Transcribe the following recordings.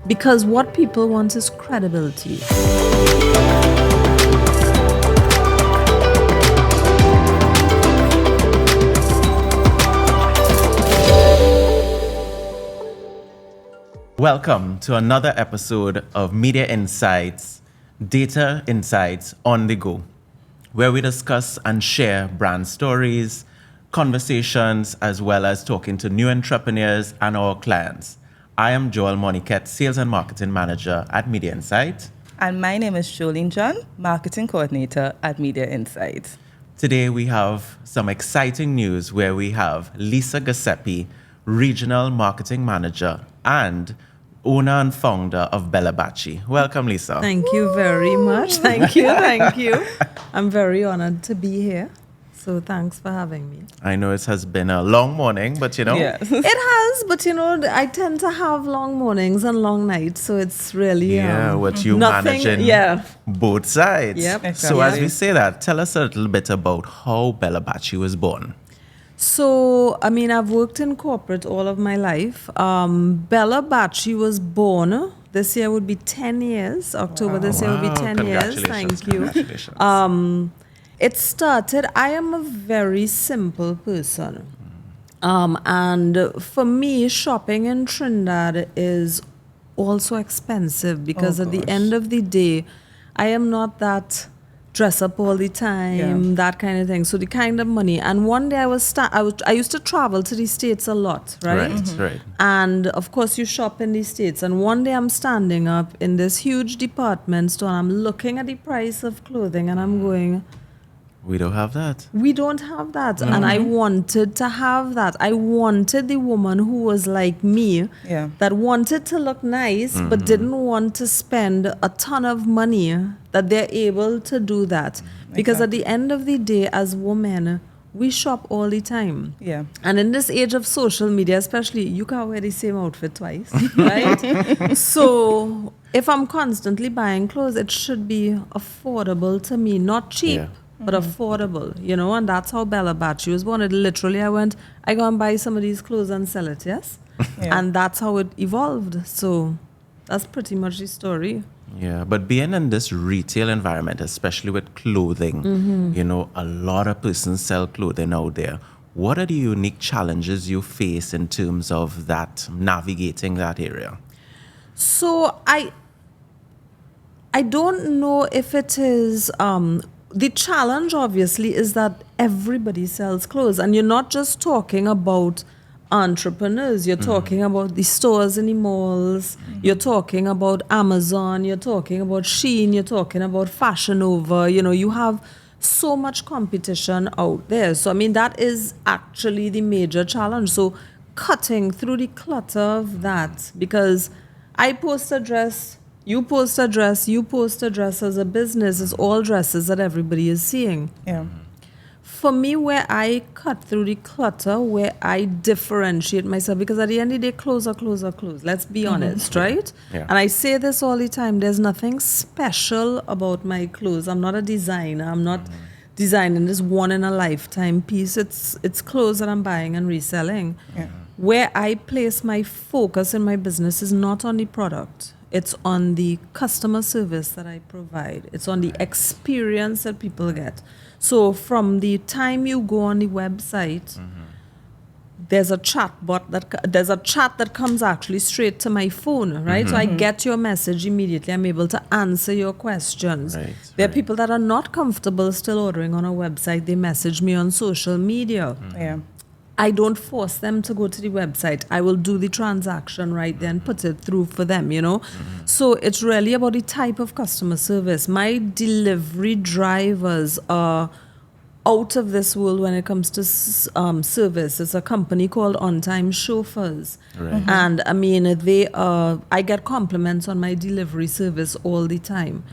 Because what people want is credibility. Welcome to another episode of Media Insights, Data Insights on the Go, where we discuss and share brand stories, conversations, as well as talking to new entrepreneurs and our clients. I am Joel Moniquette, Sales and Marketing Manager at Media Insights. And my name is Jolene John, Marketing Coordinator at Media Insights. Today we have some exciting news where we have Lisa Giuseppi, Regional Marketing Manager and owner and founder of BellaBaci. Welcome, Lisa. Thank you very much. Thank you. I'm very honored to be here. So thanks for having me. I know it has been a long morning, but Yes. It has, but I tend to have long mornings and long nights, so it's really with you nothing, managing both sides. Yep. So as we say that, tell us a little bit about how BellaBaci was born. So, I've worked in corporate all of my life. BellaBaci was born, this year would be 10 years. October this year would be 10 years. Thank you. Congratulations. It started, I am a very simple person. And for me, shopping in Trinidad is also expensive because at the end of the day, I am not that dress up all the time, that kind of thing. So the kind of money. And one day I used to travel to the States a lot, right? Right. And of course you shop in the States. And one day I'm standing up in this huge department store and I'm looking at the price of clothing and I'm going, We don't have that. we don't have that. And I wanted to have that. I wanted the woman who was like me, that wanted to look nice, but didn't want to spend a ton of money, that they're able to do that. Because at the end of the day, as women, we shop all the time. Yeah. And in this age of social media, especially, you can't wear the same outfit twice, right? So if I'm constantly buying clothes, it should be affordable to me, not cheap. Yeah. But affordable, and that's how BellaBaci was born. I go and buy some of these clothes and sell it, yes? And that's how it evolved. So that's pretty much the story. Yeah, but being in this retail environment, especially with clothing, a lot of persons sell clothing out there. What are the unique challenges you face in terms of that, navigating that area? So I don't know if it is... the challenge, obviously, is that everybody sells clothes. And you're not just talking about entrepreneurs. You're talking about the stores in the malls. You're talking about Amazon. You're talking about Shein. You're talking about Fashion Nova. You have so much competition out there. So, that is actually the major challenge. So, cutting through the clutter of that. Because I post a dress... You post a dress as a business, is all dresses that everybody is seeing. Yeah. For me, where I cut through the clutter, where I differentiate myself, because at the end of the day, clothes are clothes are clothes. Let's be honest, right? Yeah. And I say this all the time, there's nothing special about my clothes. I'm not a designer. I'm not designing this one-in-a-lifetime piece. It's clothes that I'm buying and reselling. Yeah. Where I place my focus in my business is not on the product. It's on the customer service that I provide. It's on the experience that people get. So from the time you go on the website, there's a chat that comes actually straight to my phone, right? So I get your message immediately. I'm able to answer your questions. Right, There are people that are not comfortable still ordering on a website. They message me on social media. Yeah. I don't force them to go to the website. I will do the transaction right there and put it through for them, So it's really about the type of customer service. My delivery drivers are out of this world when it comes to service. It's a company called On Time Chauffeurs. Right. And I get compliments on my delivery service all the time.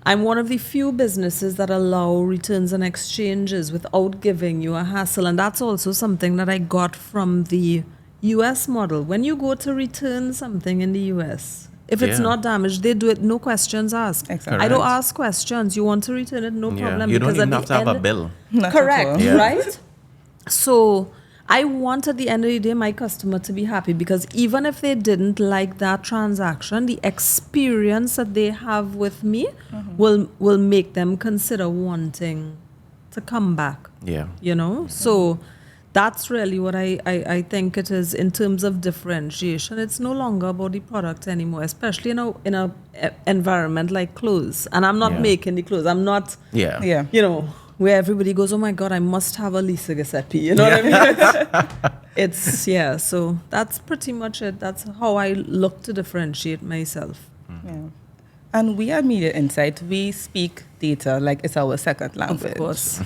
I'm one of the few businesses that allow returns and exchanges without giving you a hassle. And that's also something that I got from the US model. When you go to return something in the US, if it's not damaged, they do it, no questions asked. Exactly. I don't ask questions. You want to return it, no problem. You don't because even at have the to have a end- bill. Not at Correct, all. Yeah. right? So I want at the end of the day my customer to be happy, because even if they didn't like that transaction, the experience that they have with me will make them consider wanting to come back. Yeah. You know? So that's really what I think it is in terms of differentiation. It's no longer about the product anymore, especially in a environment like clothes. And I'm not Yeah. making the clothes. I'm not Yeah. Yeah. you know, where everybody goes, oh my God, I must have a Lisa Giuseppi. You know what I mean? It's, yeah, so that's pretty much it. That's how I look to differentiate myself. Yeah. And we at Media Insight, we speak data like it's our second language. Of course.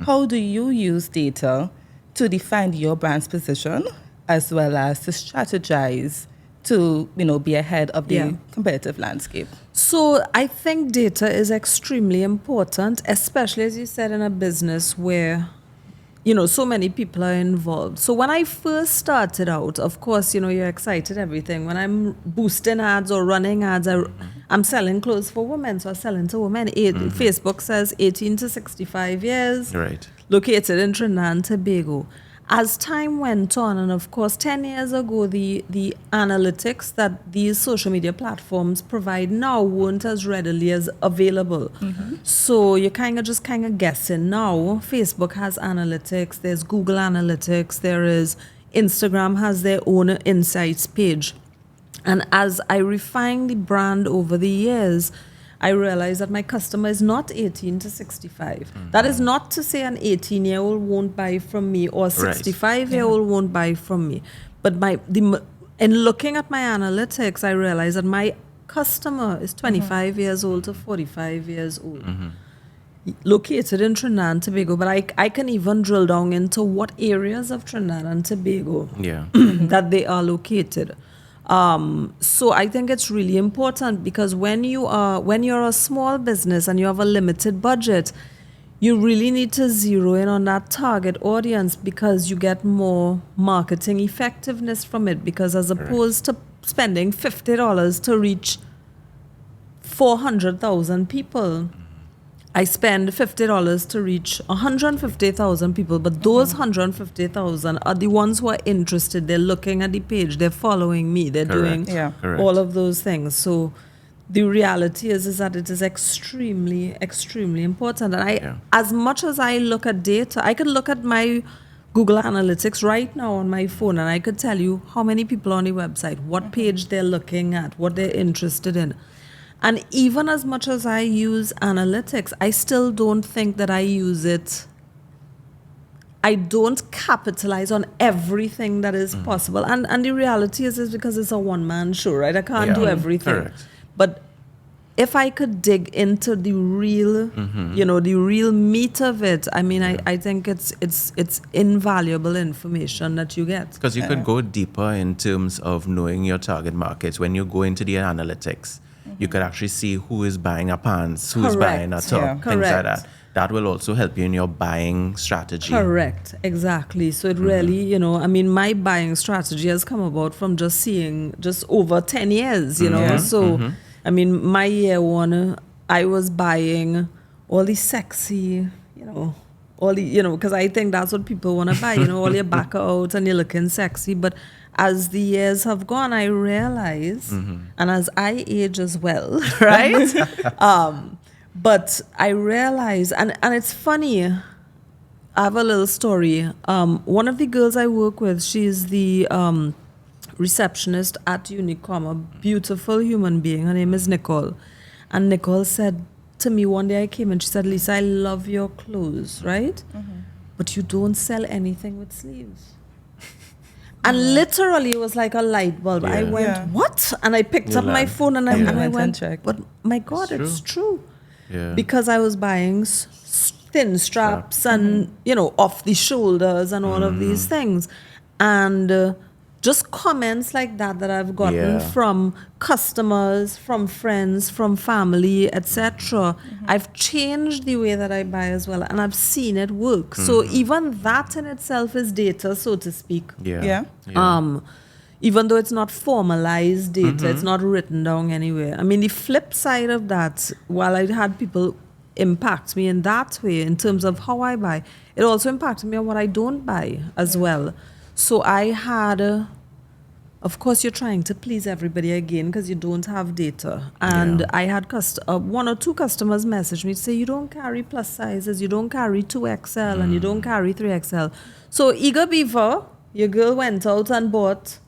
How do you use data to define your brand's position as well as to strategize to, be ahead of the Yeah. competitive landscape? So I think data is extremely important, especially as you said in a business where, so many people are involved. So when I first started out, of course, you're excited, everything. When I'm boosting ads or running ads, I'm selling clothes for women. So I'm selling to women. Facebook says 18 to 65 years. Right. Located in Trinidad and Tobago. As time went on, and of course, 10 years ago, the analytics that these social media platforms provide now weren't as readily as available. So you're kind of guessing now. Facebook has analytics, there's Google Analytics, there is Instagram has their own insights page. And as I refine the brand over the years, I realized that my customer is not 18 to 65. That is not to say an 18-year-old won't buy from me or a 65-year-old won't buy from me. But in looking at my analytics, I realized that my customer is 25 years old to 45 years old. Located in Trinidad and Tobago, but I can even drill down into what areas of Trinidad and Tobago Yeah. that they are located. So I think it's really important, because when you're a small business and you have a limited budget, you really need to zero in on that target audience, because you get more marketing effectiveness from it. Because as opposed to spending $50 to reach 400,000 people, I spend $50 to reach 150,000 people, but those 150,000 are the ones who are interested. They're looking at the page, they're following me, they're Correct. doing Correct. all of those things. So the reality is that it is extremely, extremely important. And as much as I look at data, I could look at my Google Analytics right now on my phone, and I could tell you how many people on the website, what page they're looking at, what they're interested in. And even as much as I use analytics, I still don't think that I use it. I don't capitalize on everything that is possible. And the reality is because it's a one-man show, right? I can't do everything. Correct. But if I could dig into the real, the real meat of it, I mean, I think it's invaluable information that you get. Because you could go deeper in terms of knowing your target markets. When you go into the analytics, you could actually see who is buying a pants, who's buying a top, things like Correct. that. That will also help you in your buying strategy. Correct, exactly. So it really, my buying strategy has come about from just seeing just over 10 years, So, my year one, I was buying all the sexy, all the, because I think that's what people want to buy, all your back out and you're looking sexy. But as the years have gone, I realize, and as I age as well, right? But I realize, and it's funny, I have a little story. One of the girls I work with, she's the receptionist at Unicom, a beautiful human being. Her name is Nicole. And Nicole said to me one day, I came and she said, Lisa, I love your clothes, right? But you don't sell anything with sleeves. And literally, it was like a light bulb. I went, what? And I picked up my phone and I went, but my God, it's true. Yeah. Because I was buying thin straps and, off the shoulders and all of these things. And just comments like that I've gotten from customers, from friends, from family, etc. I've changed the way that I buy as well, and I've seen it work. So even that in itself is data, so to speak. Even though it's not formalized data, it's not written down anywhere. I mean, the flip side of that, while I had people impacts me in that way in terms of how I buy. It also impacted me on what I don't buy as well. So I had, of course, you're trying to please everybody again because you don't have data. And I had one or two customers message me to say, you don't carry plus sizes, you don't carry 2XL, and you don't carry 3XL. So eager beaver, your girl went out and bought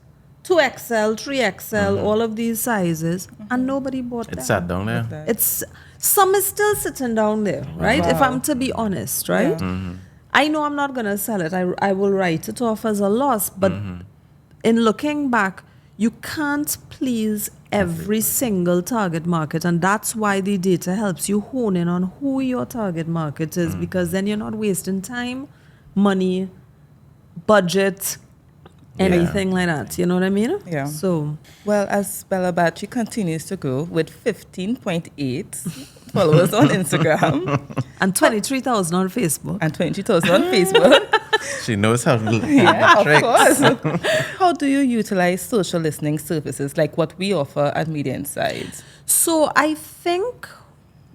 2XL, 3XL, all of these sizes, and nobody bought them. It's sat down there. Some is still sitting down there, right? If I'm to be honest, right? I know I'm not going to sell it. I will write it off as a loss, but in looking back, you can't please every single target market, and that's why the data helps you hone in on who your target market is, because then you're not wasting time, money, budget, anything like that. You know what I mean? Yeah. So, well, as BellaBaci continues to grow with 15.8 followers on Instagram and 23,000 on Facebook. and 20,000 on Facebook. She knows how to do Yeah, tricks. of course. How do you utilize social listening services like what we offer at Media Insights? So I think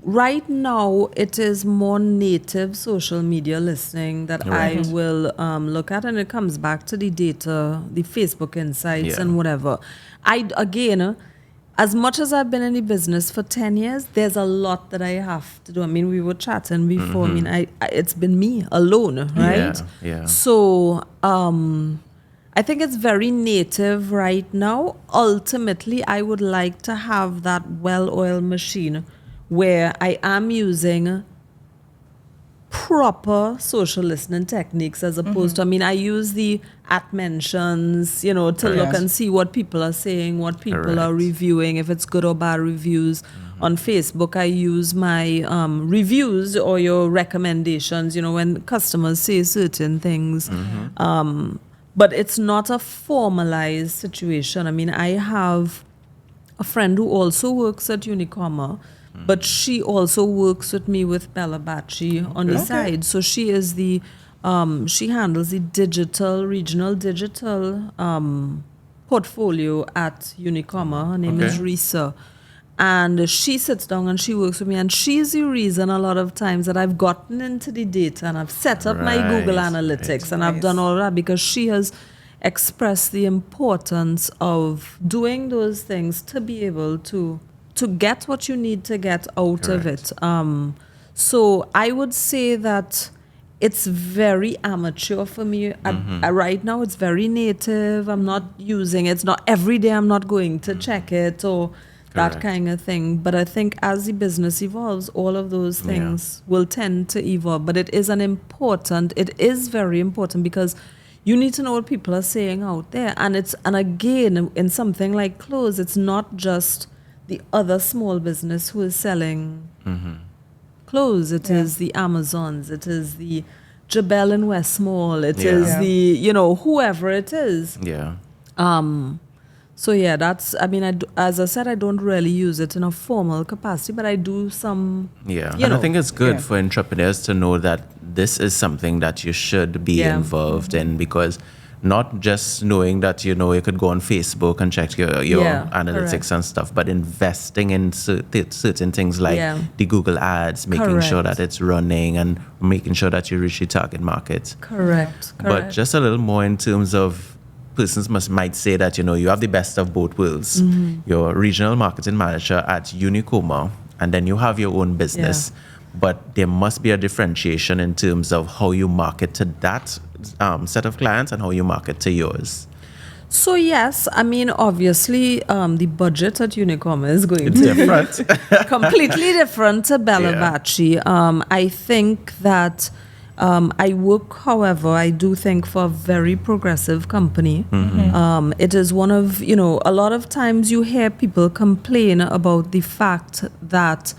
right now it is more native social media listening that I will look at, and it comes back to the data, the Facebook insights and whatever. As much as I've been in the business for 10 years, there's a lot that I have to do. I mean, we were chatting before. I mean, it's been me alone, right? Yeah. So I think it's very native right now. Ultimately, I would like to have that well-oiled machine where I am using proper social listening techniques as opposed to, I mean, I use the at mentions, to look and see what people are saying, what people are reviewing, if it's good or bad reviews. On Facebook, I use my reviews or your recommendations, when customers say certain things. But it's not a formalized situation. I mean, I have a friend who also works at Unicommerce, but she also works with me with BellaBaci on the side. So she is she handles the regional digital portfolio at Unicommerce. Her name is Risa. And she sits down and she works with me. And she's the reason a lot of times that I've gotten into the data and I've set up my Google Analytics and I've done all that because she has expressed the importance of doing those things to be able to get what you need to get out of it. So I would say that it's very amateur for me. Right now, it's very native. I'm not using it. It's not every day I'm not going to check it or that kind of thing. But I think as the business evolves, all of those things will tend to evolve. But it is very important because you need to know what people are saying out there. And again, in something like clothes, it's not just the other small business who is selling clothes. It is the Amazons. It is the Jabel and West Mall. It is the, whoever it is. Yeah. So that's, I mean, as I said, I don't really use it in a formal capacity, but I do some, and I think it's good for entrepreneurs to know that this is something that you should be involved in, because not just knowing that, you could go on Facebook and check your analytics and stuff, but investing in certain things like the Google ads, making sure that it's running and making sure that you reach your target market. Correct. But just a little more in terms of persons might say that, you have the best of both worlds. You're regional marketing manager at Unicommerce, and then you have your own business. But there must be a differentiation in terms of how you market to that set of clients and how you market to yours. So yes, I mean, obviously, the budget at Unicommerce is going to be different. completely different to BellaBaci. I think that I work, however, I do think for a very progressive company. It is one of, a lot of times you hear people complain about the fact that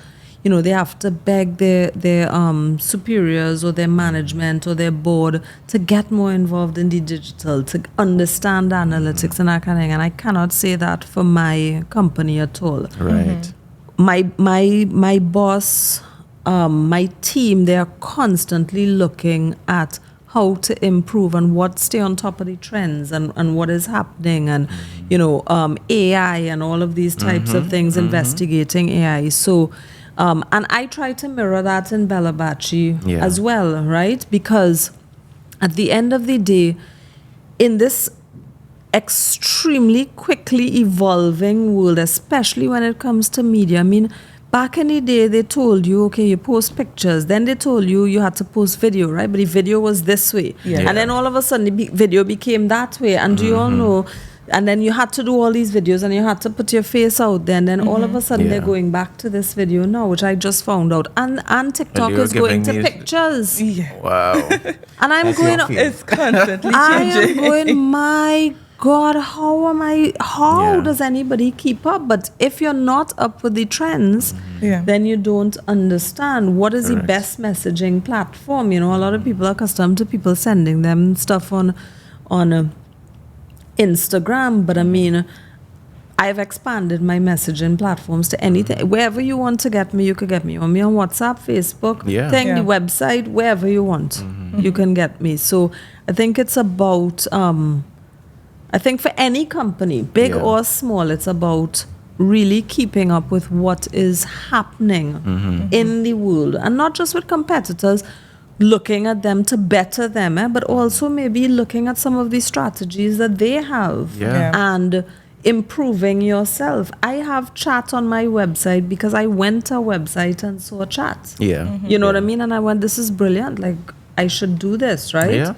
they have to beg their superiors or their management or their board to get more involved in the digital, to understand analytics and that kind of thing. And I cannot say that for my company at all. Right. My boss, my team, they are constantly looking at how to improve and stay on top of the trends and what is happening and, AI and all of these types of things, investigating AI. So And I try to mirror that in BellaBaci Yeah. as well, right? Because at the end of the day, in this extremely quickly evolving world, especially when it comes to media, I mean, back in the day, they told you, okay, you post pictures. Then they told you you had to post video, right? But the video was this way. Yeah. Yeah. And then all of a sudden, the video became that way. And do you all know? And then you had to do all these videos and you had to put your face out there. And then all of a sudden, Yeah. they're going back to this video now, which I just found out. And TikTok you're is going to giving me- pictures. Yeah. Wow. And I'm That's going, your field. It's constantly I am changing. going, my God, how Yeah. does anybody keep up? But if you're not up with the trends, Yeah. then you don't understand what is the Correct. best messaging platform. You know, a lot of people are accustomed to people sending them stuff on Instagram, but I mean, I've expanded my messaging platforms to anything. Wherever you want to get me, you could get me. On WhatsApp, Facebook, Yeah. thing, the Yeah. website, wherever you want, you can get me. So I think it's about, I think for any company, big Yeah. or small, it's about really keeping up with what is happening in the world, and not just with competitors, looking at them to better them, but also maybe looking at some of the strategies that they have Yeah. Yeah. and improving yourself. I have chat on my website because I went to a website and saw chat. Yeah. You know what I mean? And I went, this is brilliant. Like, I should do this, right? Yeah.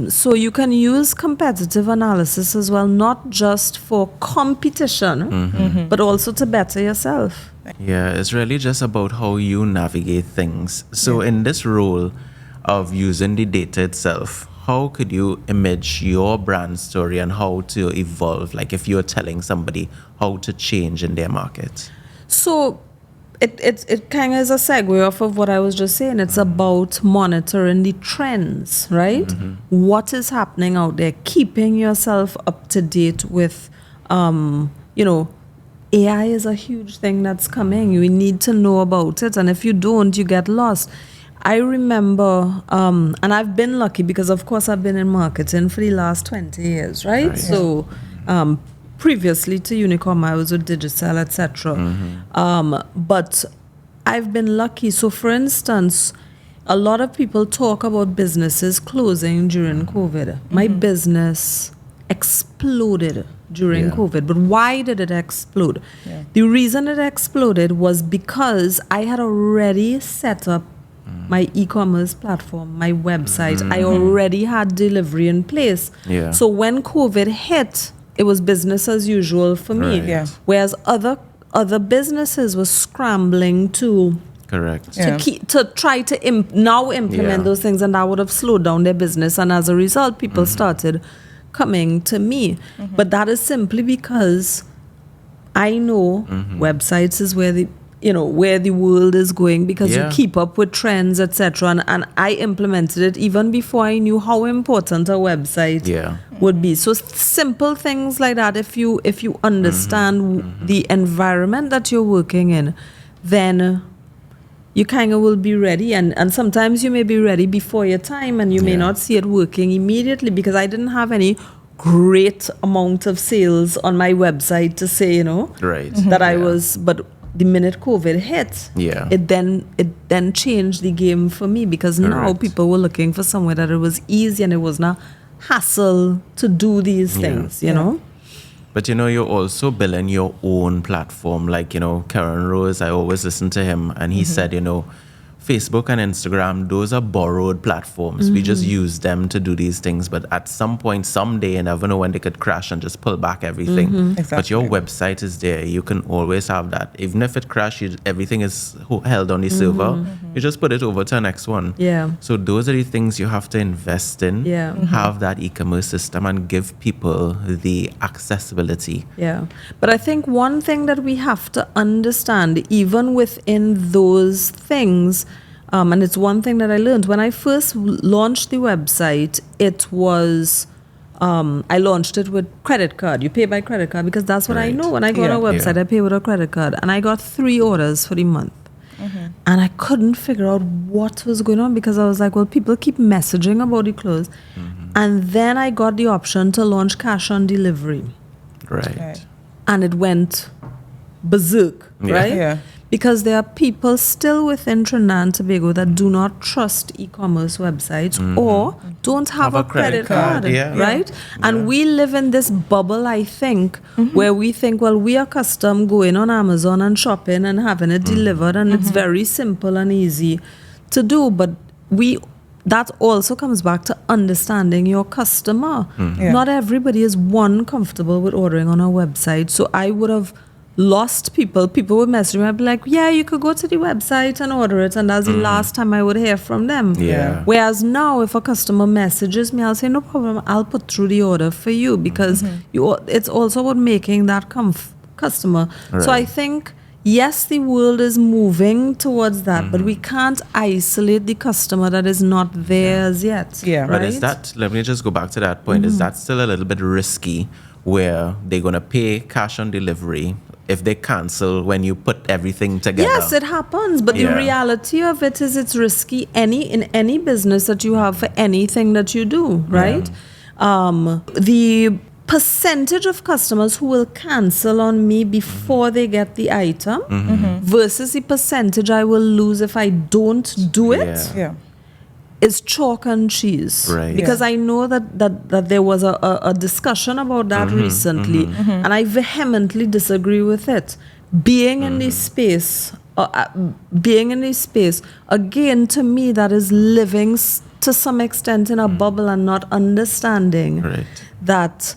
So you can use competitive analysis as well, not just for competition, but also to better yourself. Yeah, it's really just about how you navigate things. So, in this role of using the data itself, how could you image your brand story and how to evolve? Like, if you're telling somebody how to change in their market. So it kind of is a segue off of what I was just saying. It's about monitoring the trends, right? What is happening out there, keeping yourself up to date with, you know, AI is a huge thing that's coming. You need to know about it. And if you don't, you get lost. I remember, and I've been lucky because, of course, I've been in marketing for the last 20 years, right? So previously to Unicom, I was with Digital, etc. But I've been lucky. So, for instance, a lot of people talk about businesses closing during COVID. My business exploded during Yeah. COVID. But why did it explode? Yeah. The reason it exploded was because I had already set up my e-commerce platform, my website. I already had delivery in place. Yeah. So when COVID hit, it was business as usual for me. Right. Yeah. Whereas other businesses were scrambling to Correct. Yeah. to try to implement Yeah. those things, and that would have slowed down their business. And as a result, people started coming to me. But that is simply because I know websites is where the world is going, because Yeah. you keep up with trends, etc. And I implemented it even before I knew how important a website Yeah. would be. So simple things like that, if you understand the environment that you're working in, then you kind of will be ready. And sometimes you may be ready before your time, and you may Yeah. not see it working immediately, because I didn't have any great amount of sales on my website to say, Right. that I Yeah. was, but the minute COVID hit, Yeah. it then changed the game for me, because now Correct. people were looking for somewhere that it was easy and it was not hassle to do these Yeah. things, you know? But you're also building your own platform. Like, Karen Rose, I always listen to him, and he said, Facebook and Instagram, those are borrowed platforms. We just use them to do these things. But at some point, someday, you never know when they could crash and just pull back everything. But your Exactly. website is there. You can always have that. Even if it crashes, everything is held on the server. You just put it over to the next one. Yeah. So those are the things you have to invest in. Yeah. Have that e-commerce system and give people the accessibility. Yeah. But I think one thing that we have to understand, even within those things, and it's one thing that I learned when I first launched the website, it was, I launched it with credit card. You pay by credit card, because that's what I Right. know. When I go on a Yeah. website, Yeah. I pay with a credit card. And I got 3 orders for the month. And I couldn't figure out what was going on, because I was like, well, people keep messaging about the clothes. And then I got the option to launch cash on delivery. Right. Right. And it went berserk, Yeah. right? Yeah. because there are people still within Trinidad and Tobago that do not trust e-commerce websites or don't have a credit card, right? And we live in this bubble, I think, where we think, well, we are accustomed going on Amazon and shopping and having it delivered, and it's very simple and easy to do. But that also comes back to understanding your customer. Not everybody is comfortable with ordering on a website. So I would have lost people. People would message me. I'd be like, yeah, you could go to the website and order it. And that's the last time I would hear from them. Whereas now, if a customer messages me, I'll say, no problem, I'll put through the order for you, because it's also about making that customer. Right. So I think, yes, the world is moving towards that, but we can't isolate the customer that is not theirs yet. Yeah. But right? is that, let me just go back to that point, is that still a little bit risky, where they're going to pay cash on delivery if they cancel when you put everything together? Yes, it happens. But the reality of it is it's risky in any business that you have, for anything that you do, right? The percentage of customers who will cancel on me before they get the item versus the percentage I will lose if I don't do it is chalk and cheese. Right. Because I know that there was a discussion about that recently, and I vehemently disagree with it. Being in this space, again, to me, that is living to some extent in a bubble and not understanding that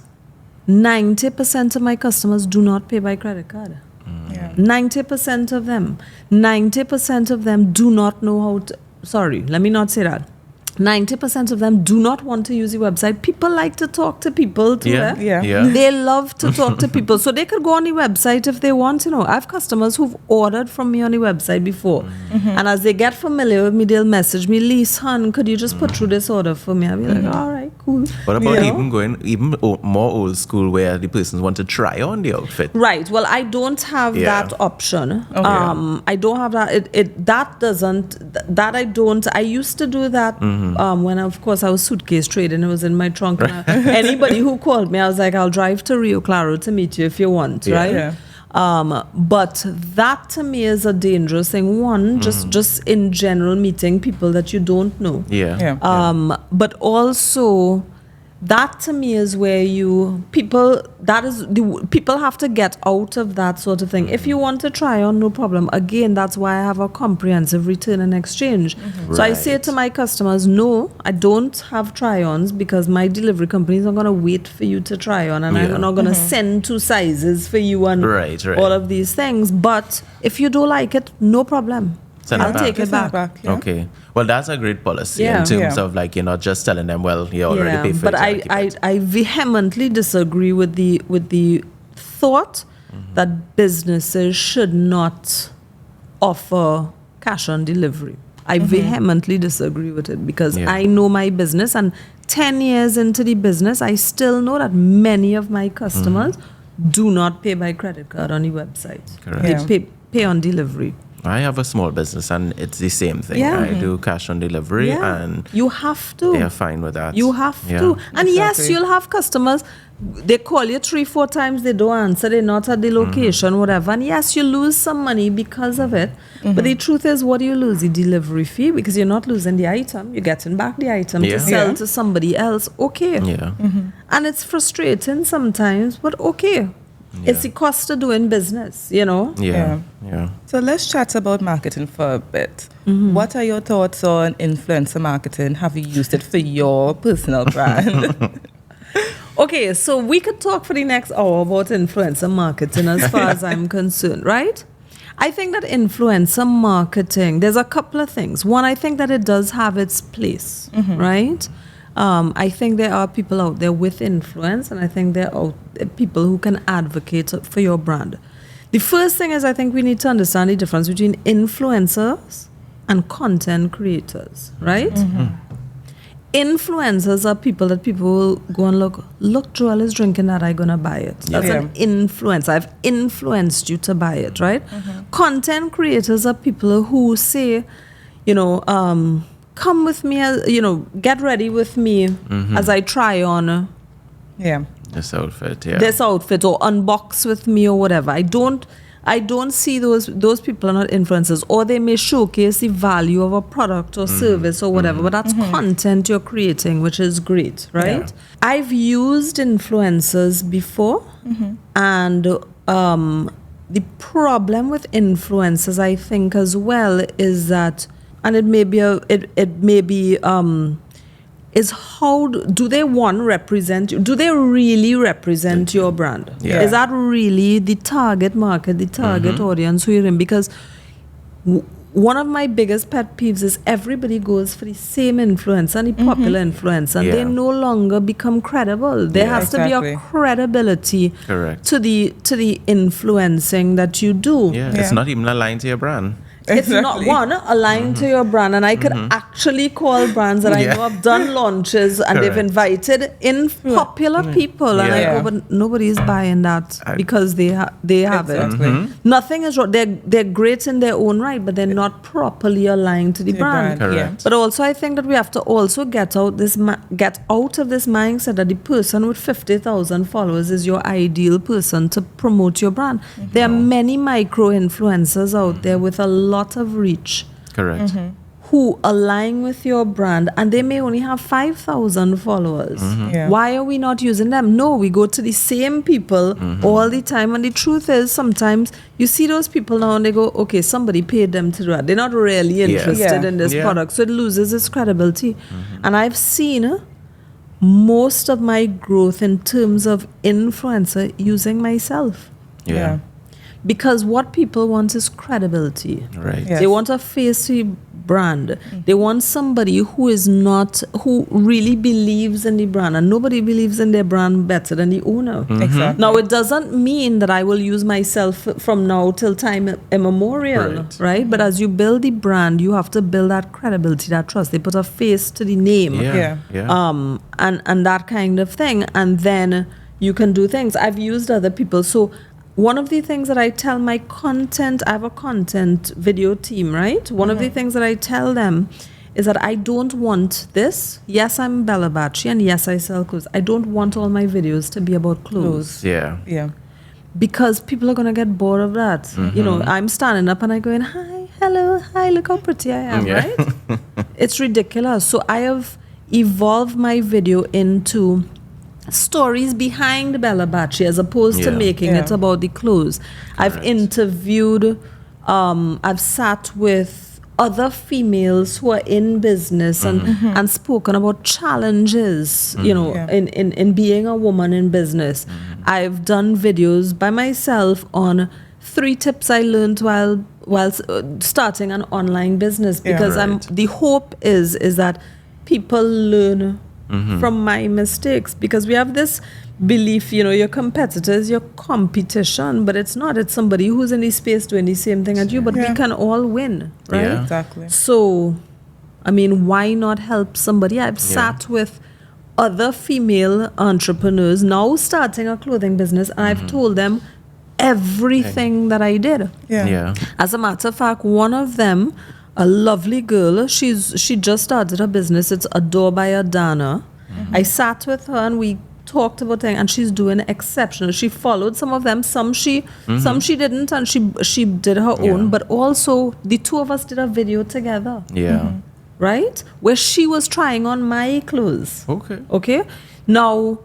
90% of my customers do not pay by credit card. 90% of them. 90% of them do not know how to... Sorry, let me not say that. 90% of them do not want to use the website. People like to talk to people too. They love to talk to people. So they could go on the website if they want. I have customers who've ordered from me on the website before. And as they get familiar with me, they'll message me, Lise, hon, could you just put through this order for me? I'll be like, all right, cool. What about even more old school, where the person want to try on the outfit? Right. Well, I don't have that option. I don't have that. I used to do that when, of course, I was suitcase trading. It was in my trunk. Anybody who called me, I was like, I'll drive to Rio Claro to meet you if you want, right? But that to me is a dangerous thing. One, just in general, meeting people that you don't know. But also, that to me is where people have to get out of that sort of thing. If you want to try on, no problem. Again, that's why I have a comprehensive return and exchange. So I say to my customers, no, I don't have try-ons, because my delivery company is not going to wait for you to try on, and I'm not going to send 2 sizes for you and all of these things. But if you don't like it, no problem. I'll take it back. Okay. Well, that's a great policy in terms of, like, you're not just telling them, well, you already paid for it. But I vehemently disagree with the thought that businesses should not offer cash on delivery. I vehemently disagree with it, because I know my business, and 10 years into the business, I still know that many of my customers do not pay by credit card on the website. Correct. They pay on delivery. I have a small business, and it's the same thing. I do cash on delivery, and you have to. They are fine with that. You have to. And yes, you'll have customers, they call you 3-4 times, they don't answer, they're not at the location, whatever. And yes, you lose some money because of it. But the truth is, what do you lose? The delivery fee, because you're not losing the item. You're getting back the item to sell to somebody else. Okay. And it's frustrating sometimes, but okay. It's the cost of doing business, So let's chat about marketing for a bit. What are your thoughts on influencer marketing? Have you used it for your personal brand? Okay, so we could talk for the next hour about influencer marketing as far as I'm concerned, right? I think that influencer marketing, there's a couple of things. One, I think that it does have its place, right? I think there are people out there with influence, and I think there are people who can advocate for your brand. The first thing is, I think we need to understand the difference between influencers and content creators, right? Influencers are people that people will go and look, Joel is drinking that, I'm going to buy it. That's an influence. I've influenced you to buy it, right? Content creators are people who say, come with me, get ready with me as I try on this outfit, or unbox with me or whatever. I don't see those people are not influencers, or they may showcase the value of a product or service or whatever, but that's content you're creating, which is great, right? Yeah. I've used influencers before, and the problem with influencers, I think, as well, is that, and it may be is how do they represent you? Do they really represent your brand? Yeah. Is that really the target market, the target audience who you're in? Because one of my biggest pet peeves is everybody goes for the same influencer and the popular influencer, and they no longer become credible. There has to be a credibility to the influencing that you do. Yeah, it's not even aligned to your brand. It's not aligned to your brand, and I could actually call brands that I know have done launches and they've invited in popular people, and I go, but nobody's buying that because they have it. Nothing is wrong. They're great in their own right, but they're not properly aligned to the brand. Correct. But also, I think that we have to also get out of this mindset that the person with 50,000 followers is your ideal person to promote your brand. There are many micro influencers out there with a lot of reach, correct, who align with your brand, and they may only have 5,000 followers. Why are we not using them? No, we go to the same people all the time, and the truth is, sometimes you see those people now and they go, okay, somebody paid them to do that. They're not really interested in this product, so it loses its credibility. And I've seen most of my growth in terms of influencer using myself. Because what people want is credibility. Right. They want a face to brand. They want somebody who really believes in the brand, and nobody believes in their brand better than the owner. Exactly. Now, it doesn't mean that I will use myself from now till time immemorial, right? But as you build the brand, you have to build that credibility, that trust. They put a face to the name, and that kind of thing, and then you can do things. I've used other people, so. One of the things that I tell my I have a content video team, right? One of the things that I tell them is that I don't want this. Yes, I'm BellaBaci, and yes, I sell clothes. I don't want all my videos to be about clothes. Yeah. Because people are going to get bored of that. You know, I'm standing up and I go in, hi, hello, hi, look how pretty I am, right? It's ridiculous. So I have evolved my video into stories behind BellaBaci as opposed to making it about the clothes. I've interviewed, I've sat with other females who are in business and spoken about challenges, you know, in being a woman in business. I've done videos by myself on 3 tips I learned while starting an online business, because the hope is that people learn from my mistakes, because we have this belief, you know, your competitors, your competition, but it's not. It's somebody who's in the space doing the same thing as you, but we can all win, right? Yeah. Exactly. So, I mean, why not help somebody? I've sat with other female entrepreneurs now starting a clothing business, and I've told them everything that I did. As a matter of fact, one of them, a lovely girl, she just started her business. It's Adore by Adana. I sat with her and we talked about things, and she's doing exceptional. She followed some of them, some she didn't, and she did her own. But also the two of us did a video together. Right, where she was trying on my clothes. Okay. Now,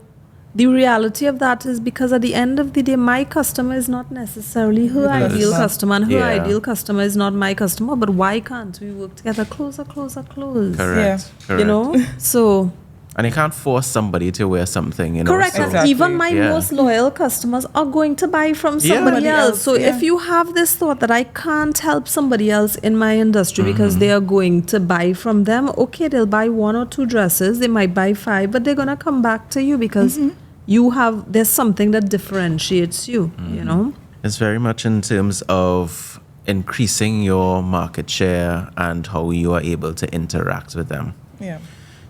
the reality of that is, because at the end of the day, my customer is not necessarily her ideal customer, and her ideal customer is not my customer. But why can't we work together? Closer. Correct. You know? So. And you can't force somebody to wear something, you know. Correct. So. And even my most loyal customers are going to buy from somebody else. So if you have this thought that I can't help somebody else in my industry because they are going to buy from them, okay, they'll buy 1 or 2 dresses. They might buy 5, but they're going to come back to you because there's something that differentiates you, you know. It's very much in terms of increasing your market share and how you are able to interact with them.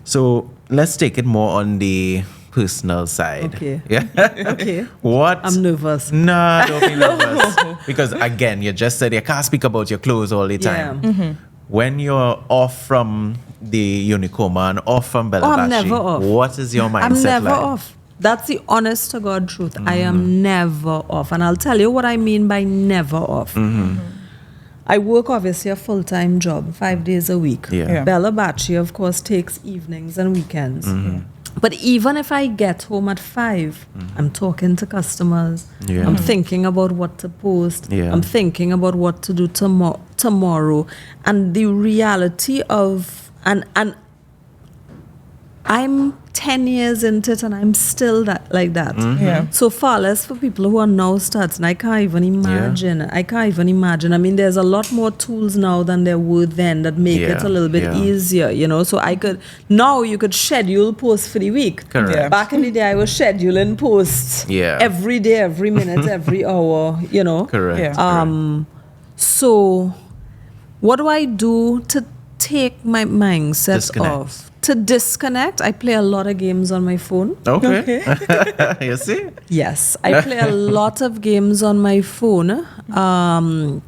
So let's take it more on the personal side. Okay. Okay. What? I'm nervous. Nah, don't be nervous. Because again, you just said you can't speak about your clothes all the time. When you're off from the Unicoma and off from BellaBaci, I'm never off. what is your mindset I'm never like? off. That's the honest to God truth. I am never off. And I'll tell you what I mean by never off. I work obviously a full-time job, 5 days a week. Yeah. BellaBaci, of course, takes evenings and weekends. But even if I get home at 5, I'm talking to customers. Yeah. I'm thinking about what to post. Yeah. I'm thinking about what to do tomorrow. And the reality of, and I'm 10 years into it and I'm still like that. Yeah. So far less for people who are now starting. I can't even imagine. I mean, there's a lot more tools now than there were then that make it a little bit easier, you know. So now you could schedule posts for the week. Correct. Yeah. Back in the day, I was scheduling posts every day, every minute, every hour, you know. Correct. Yeah. So what do I do to take my mindset Disconnect. off? To disconnect, I play a lot of games on my phone. Okay. You see? Yes, I play a lot of games on my phone. And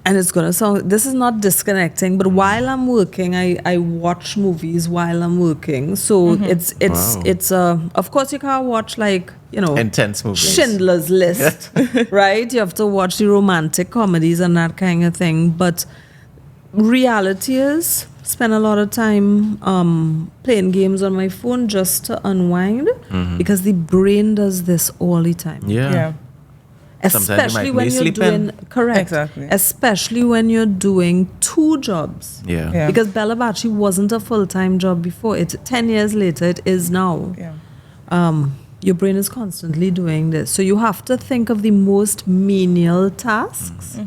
it's gonna sound, this is not disconnecting, but while I'm working, I watch movies while I'm working. So it's of course you can't watch like, you know, Intense movies. Schindler's List, right? You have to watch the romantic comedies and that kind of thing. But reality is, spend a lot of time playing games on my phone just to unwind because the brain does this all the time. Yeah. Especially when you're sleeping. doing correct. Exactly. Especially when you're doing 2 jobs. Yeah. Because BellaBaci wasn't a full-time job before. 10 years later, it is now. Yeah. Your brain is constantly doing this. So you have to think of the most menial tasks.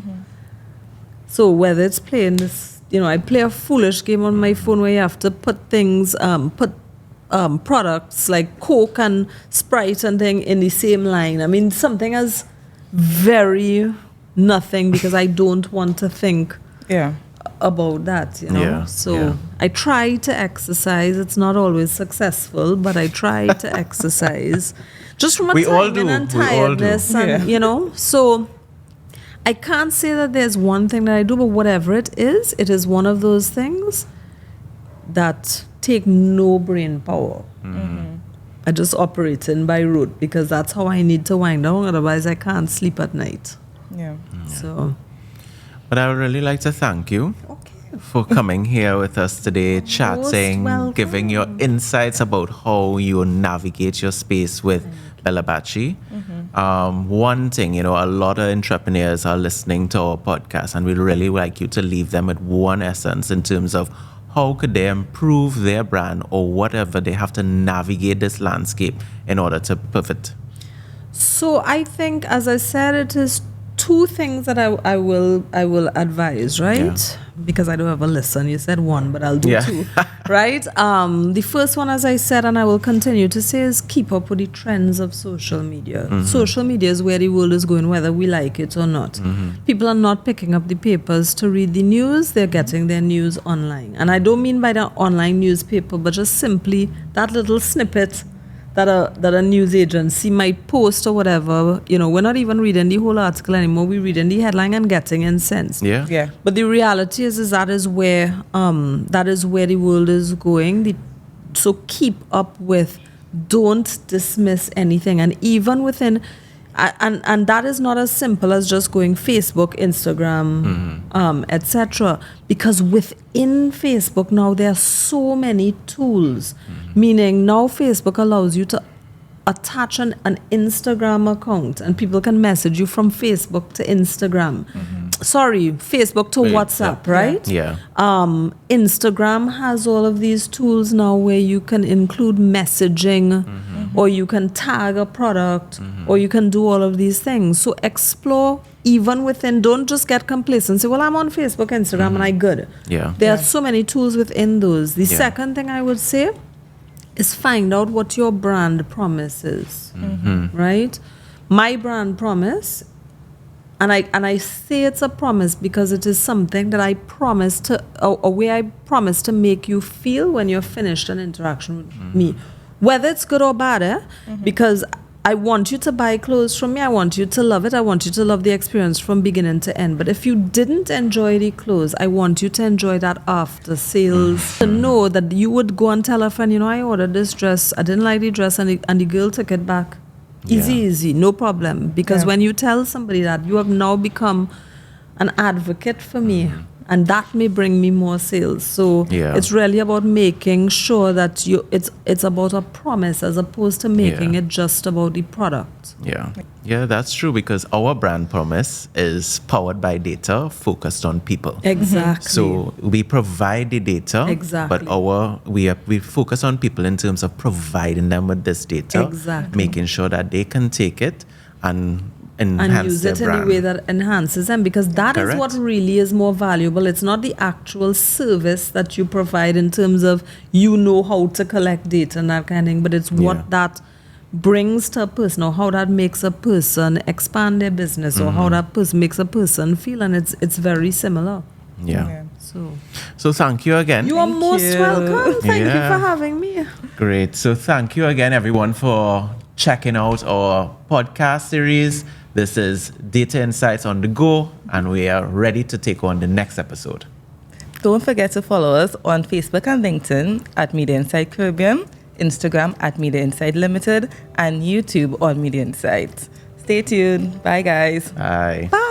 So whether it's playing this, you know, I play a foolish game on my phone where you have to put things, products like Coke and Sprite and thing in the same line. I mean, something as very nothing because I don't want to think about that, you know. Yeah, So I try to exercise. It's not always successful, but I try to exercise just from a We all timing do. and We all do. tiredness and, you know, so I can't say that there's one thing that I do, but whatever it is one of those things that take no brain power. I just operate in by rote because that's how I need to wind down. Otherwise, I can't sleep at night. Yeah. So, But I would really like to thank you for coming here with us today, chatting, welcome. giving your insights about how you navigate your space with BellaBaci. One thing, you know, a lot of entrepreneurs are listening to our podcast, and we'd really like you to leave them with one essence in terms of how could they improve their brand or whatever they have to navigate this landscape in order to pivot. So I think, as I said, it is 2 things that I will advise, right? Because I don't have a list, and you said 1, but I'll do 2, right? The first one, as I said, and I will continue to say, is keep up with the trends of social media. Social media is where the world is going, whether we like it or not. People are not picking up the papers to read the news; they're getting their news online. And I don't mean by the online newspaper, but just simply that little snippet that a news agency might post or whatever. You know, we're not even reading the whole article anymore. We're reading the headline and getting incensed. Yeah. But the reality is that is where the world is going. So keep up with. Don't dismiss anything, and even within. And that is not as simple as just going Facebook, Instagram, etc. Because within Facebook now there are so many tools. Meaning now Facebook allows you to attach an Instagram account, and people can message you from Facebook to Instagram. Sorry, Facebook to WhatsApp, right? Yeah. Instagram has all of these tools now where you can include messaging, or you can tag a product, or you can do all of these things. So explore even within, don't just get complacent. Say, well, I'm on Facebook, Instagram, and I good. Yeah. There are so many tools within those. The second thing I would say is find out what your brand promise is, right? My brand promise, and I say it's a promise because it is something that I promise to, a way I promise to make you feel when you're finished an interaction with me, whether it's good or bad, because I want you to buy clothes from me. I want you to love it. I want you to love the experience from beginning to end. But if you didn't enjoy the clothes, I want you to enjoy that after sales. To know that you would go and tell a friend, I ordered this dress. I didn't like the dress, and the girl took it back. Easy, no problem. Because when you tell somebody that, you have now become an advocate for me. And that may bring me more sales. So it's really about making sure that it's about a promise as opposed to making it just about the product. Yeah, that's true, because our brand promise is powered by data, focused on people. Exactly. So we provide the data, Exactly. but we focus on people in terms of providing them with this data, making sure that they can take it and use it in a way that enhances them, because that is what really is more valuable. It's not the actual service that you provide in terms of how to collect data and that kind of thing, but it's what that brings to a person, or how that makes a person expand their business, or how that person makes a person feel, and it's very similar. So thank you again. You are most welcome. Thank you for having me. Great. So thank you again, everyone, for checking out our podcast series. This is Data Insights on the Go, and we are ready to take on the next episode. Don't forget to follow us on Facebook and LinkedIn at Media Insight Caribbean, Instagram at Media Insight Limited, and YouTube on Media Insights. Stay tuned. Bye, guys. Bye. Bye.